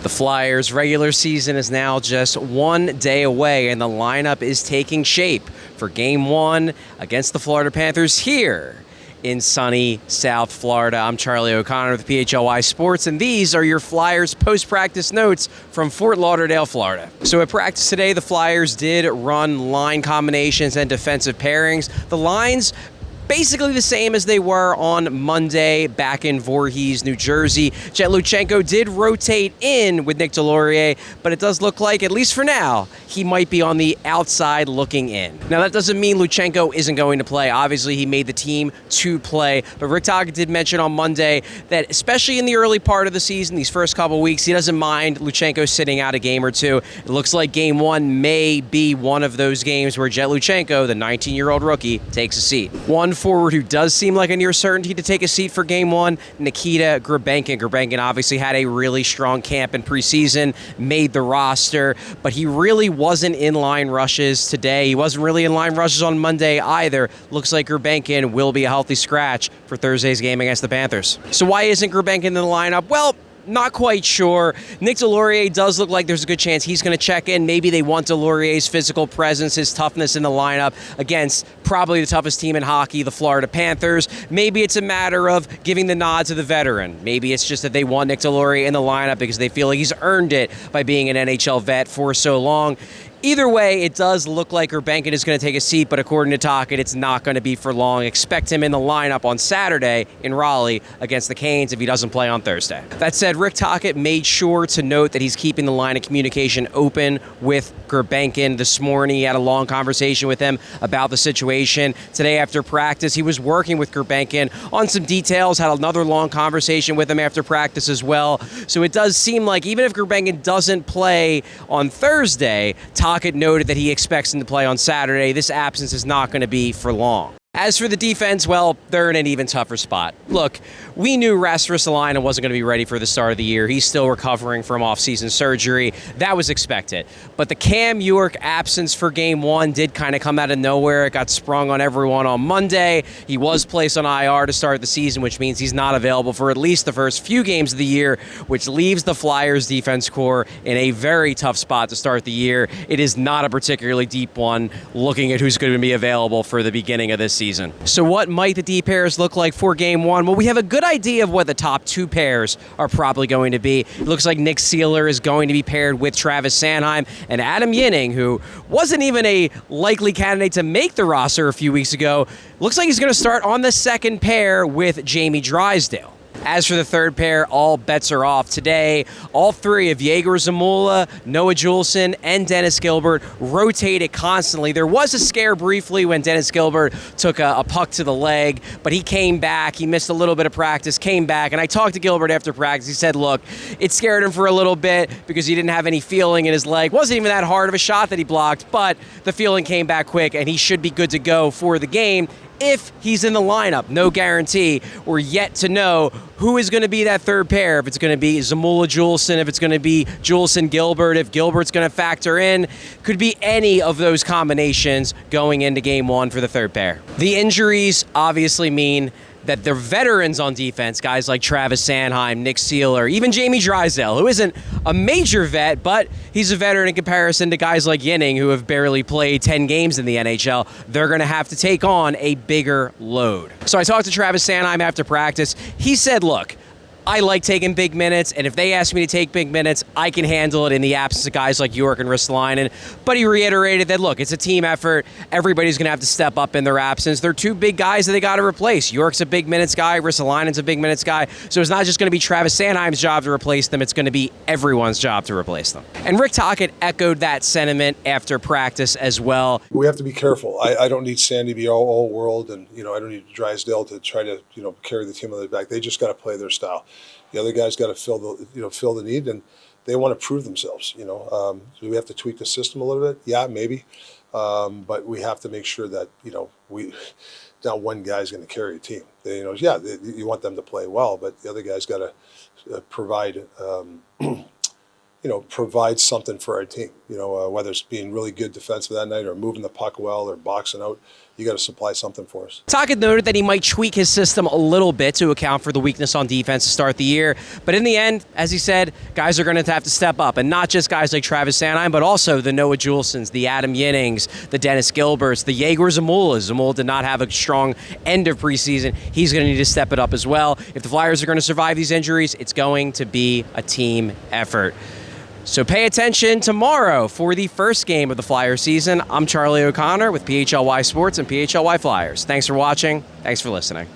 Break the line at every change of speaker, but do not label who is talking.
The Flyers' regular season is now just 1 day away, and the lineup is taking shape for Game 1 against the Florida Panthers here in sunny South Florida. I'm Charlie O'Connor with PHLY Sports, and these are your Flyers post-practice notes from Fort Lauderdale, Florida. So at practice today, the Flyers did run line combinations and defensive pairings. The lines basically the same as they were on Monday back in Voorhees, New Jersey. Jett Luchanko did rotate in with Nick Deslauriers, but it does look like, at least for now, he might be on the outside looking in. Now, that doesn't mean Luchanko isn't going to play. Obviously, he made the team to play, but Rick Tocchet did mention on Monday that, especially in the early part of the season, these first couple weeks, he doesn't mind Luchanko sitting out a game or two. It looks like Game 1 may be one of those games where Jett Luchanko, the 19-year-old rookie, takes a seat. One forward who does seem like a near certainty to take a seat for Game 1, Nikita Grebenkin. Grebenkin obviously had a really strong camp in preseason, made the roster, but he really wasn't in line rushes today. He wasn't really in line rushes on Monday either. Looks like Grebenkin will be a healthy scratch for Thursday's game against the Panthers. So why isn't Grebenkin in the lineup? Well, not quite sure. Nick Deslauriers does look like there's a good chance he's going to check in. Maybe they want Deslauriers' physical presence, his toughness in the lineup against probably the toughest team in hockey, the Florida Panthers. Maybe it's a matter of giving the nod to the veteran. Maybe it's just that they want Nick Deslauriers in the lineup because they feel like he's earned it by being an NHL vet for so long. Either way, it does look like Grebenkin is going to take a seat, but according to Tocchet, it's not going to be for long. Expect him in the lineup on Saturday in Raleigh against the Canes if he doesn't play on Thursday. That said, Rick Tocchet made sure to note that he's keeping the line of communication open with Grebenkin. This morning, he had a long conversation with him about the situation. Today after practice, he was working with Grebenkin on some details, had another long conversation with him after practice as well. So it does seem like even if Grebenkin doesn't play on Thursday, Tocchet noted that he expects him to play on Saturday. This absence is not going to be for long. As for the defense, well, they're in an even tougher spot. Look, we knew Rasmus Ristolainen wasn't going to be ready for the start of the year. He's still recovering from off-season surgery. That was expected. But the Cam York absence for Game 1 did kind of come out of nowhere. It got sprung on everyone on Monday. He was placed on IR to start the season, which means he's not available for at least the first few games of the year, which leaves the Flyers defense core in a very tough spot to start the year. It is not a particularly deep one, looking at who's going to be available for the beginning of this season. So what might the D pairs look like for Game 1? Well, we have a good idea of what the top two pairs are probably going to be. It looks like Nick Seeler is going to be paired with Travis Sanheim, and Adam Yinning, who wasn't even a likely candidate to make the roster a few weeks ago, looks like he's going to start on the second pair with Jamie Drysdale. As for the third pair, all bets are off today. All three of Yegor Zamula, Noah Juleson, and Dennis Gilbert rotated constantly. There was a scare briefly when Dennis Gilbert took a puck to the leg, but he came back. He missed a little bit of practice, came back, and I talked to Gilbert after practice. He said, look, it scared him for a little bit because he didn't have any feeling in his leg. Wasn't even that hard of a shot that he blocked, but the feeling came back quick, and he should be good to go for the game if he's in the lineup. No guarantee. We're yet to know who is going to be that third pair. If it's going to be Zamula Juleson, if it's going to be Juleson Gilbert, if Gilbert's going to factor in. Could be any of those combinations going into Game 1 for the third pair. The injuries obviously mean that the veterans on defense, guys like Travis Sanheim, Nick Seeler, even Jamie Drysdale, who isn't a major vet, but he's a veteran in comparison to guys like Yinning, who have barely played 10 games in the NHL, they're going to have to take on a bigger load. So I talked to Travis Sanheim after practice. He said, look, I like taking big minutes, and if they ask me to take big minutes, I can handle it in the absence of guys like York and Ristolainen. But he reiterated that, look, it's a team effort. Everybody's going to have to step up in their absence. They're two big guys that they got to replace. York's a big minutes guy. Ristolainen's a big minutes guy. So it's not just going to be Travis Sanheim's job to replace them. It's going to be everyone's job to replace them. And Rick Tocchet echoed that sentiment after practice as well.
We have to be careful. I don't need Sandy to be all world, and I don't need Drysdale to try to carry the team on their back. They just got to play their style. The other guys got to fill the need, and they want to prove themselves. Do we have to tweak the system a little bit? Yeah, maybe, but we have to make sure that we not one guy's going to carry a team. You want them to play well, but the other guy's got to provide provide something for our team. Whether it's being really good defensive that night or moving the puck well or boxing out, you got to supply something for us.
Tocchet noted that he might tweak his system a little bit to account for the weakness on defense to start the year. But in the end, as he said, guys are going to have to step up. And not just guys like Travis Sanheim, but also the Noah Juulsens, the Adam Yinnings, the Dennis Gilberts, the Jaeger Zamulas. Zamula did not have a strong end of preseason. He's going to need to step it up as well. If the Flyers are going to survive these injuries, it's going to be a team effort. So pay attention tomorrow for the first game of the Flyer season. I'm Charlie O'Connor with PHLY Sports and PHLY Flyers. Thanks for watching. Thanks for listening.